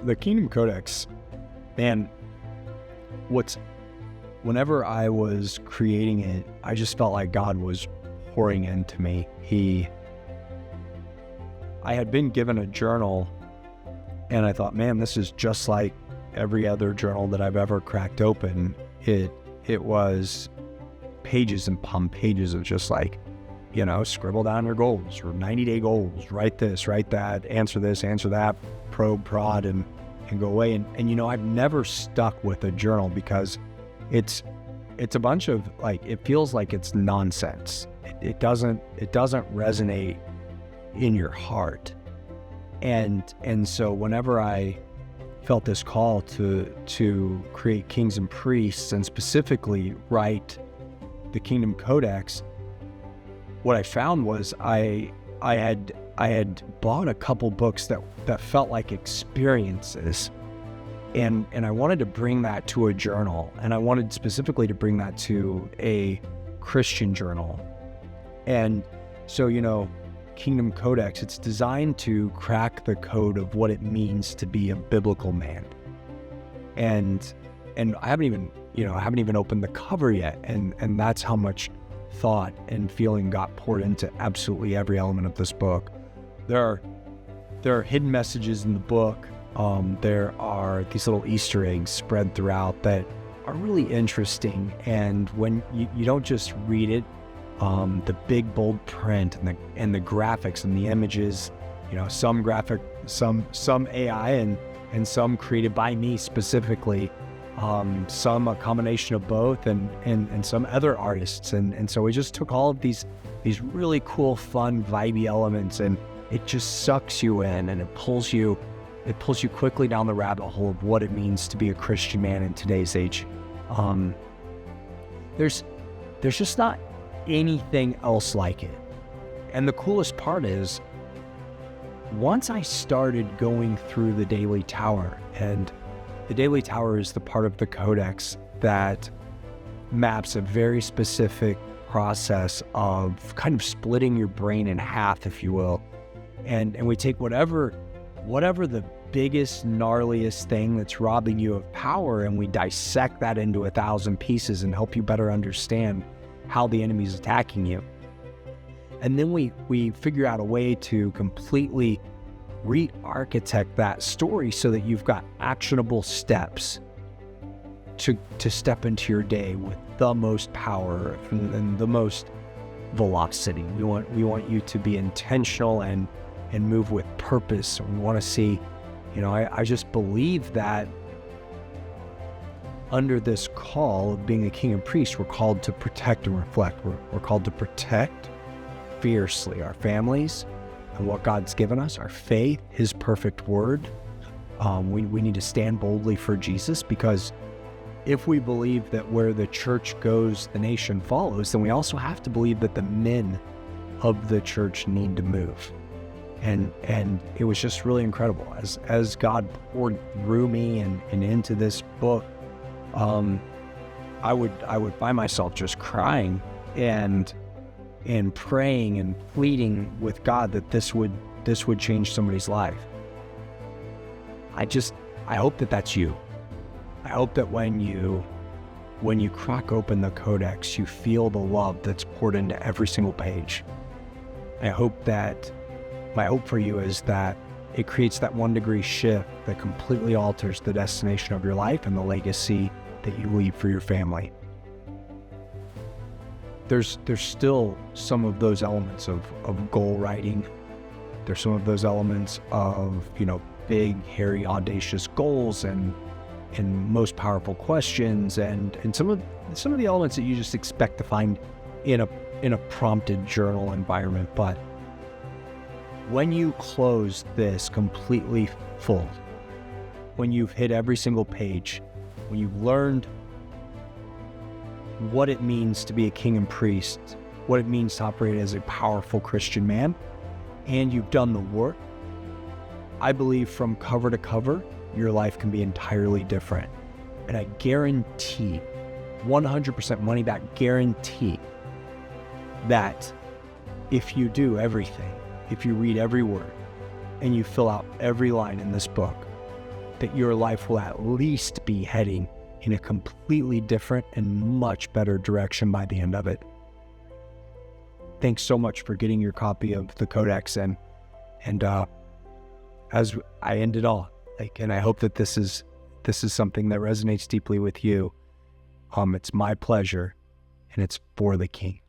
the Kingdom Codex, man, whenever I was creating it, I just felt like God was pouring into me. I had been given a journal, and I thought, man, this is just like every other journal that I've ever cracked open. It was pages and pages of just like, scribble down your goals or 90-day goals, write this, write that, answer this, answer that, probe, prod, and go away. And I've never stuck with a journal because it's a bunch of like, it feels like it's nonsense. It doesn't resonate in your heart. And so whenever I felt this call to create Kings and Priests, and specifically write the Kingdom Codex, what I found was I had bought a couple books that felt like experiences, and I wanted to bring that to a journal, and I wanted specifically to bring that to a Christian journal. And so, Kingdom Codex, it's designed to crack the code of what it means to be a biblical man. And I haven't even opened the cover yet, and that's how much thought and feeling got poured into absolutely every element of this book. There are hidden messages in the book. There are these little Easter eggs spread throughout that are really interesting, and when you don't just read it, the big bold print and the graphics and the images, some graphic, some AI and some created by me specifically, some a combination of both, and some other artists, and so we just took all of these really cool, fun, vibey elements, and it just sucks you in, and it pulls you quickly down the rabbit hole of what it means to be a Christian man in today's age. There's just not anything else like it. And the coolest part is, once I started going through the Daily Tower, and the Daily Tower is the part of the Codex that maps a very specific process of kind of splitting your brain in half, if you will, and we take whatever the biggest, gnarliest thing that's robbing you of power, and we dissect that into 1,000 pieces and help you better understand how the enemy's attacking you. And then we figure out a way to completely re-architect that story so that you've got actionable steps to step into your day with the most power and the most velocity. We want you to be intentional and move with purpose. We want to see, I just believe that under this call of being a king and priest, we're called to protect and reflect. We're called to protect fiercely our families and what God's given us, our faith, His perfect word. We need to stand boldly for Jesus, because if we believe that where the church goes, the nation follows, then we also have to believe that the men of the church need to move. And it was just really incredible as God poured through me and into this book. I would find myself just crying and praying and pleading with God that this would change somebody's life. I hope that that's you. I hope that when you crack open the Codex, you feel the love that's poured into every single page. My hope for you is that it creates that 1-degree shift that completely alters the destination of your life and the legacy that you leave for your family. There's still some of those elements of goal writing. There's some of those elements of, big, hairy, audacious goals and most powerful questions and some of the elements that you just expect to find in a prompted journal environment. But when you close this completely full, when you've hit every single page, when you've learned what it means to be a king and priest, what it means to operate as a powerful Christian man, and you've done the work, I believe from cover to cover, your life can be entirely different. And I guarantee, 100% money back guarantee, that if you do everything, if you read every word, and you fill out every line in this book, that your life will at least be heading in a completely different and much better direction by the end of it. Thanks so much for getting your copy of the Codex in. And as I end it all, and I hope that this is something that resonates deeply with you. It's my pleasure, and it's for the King.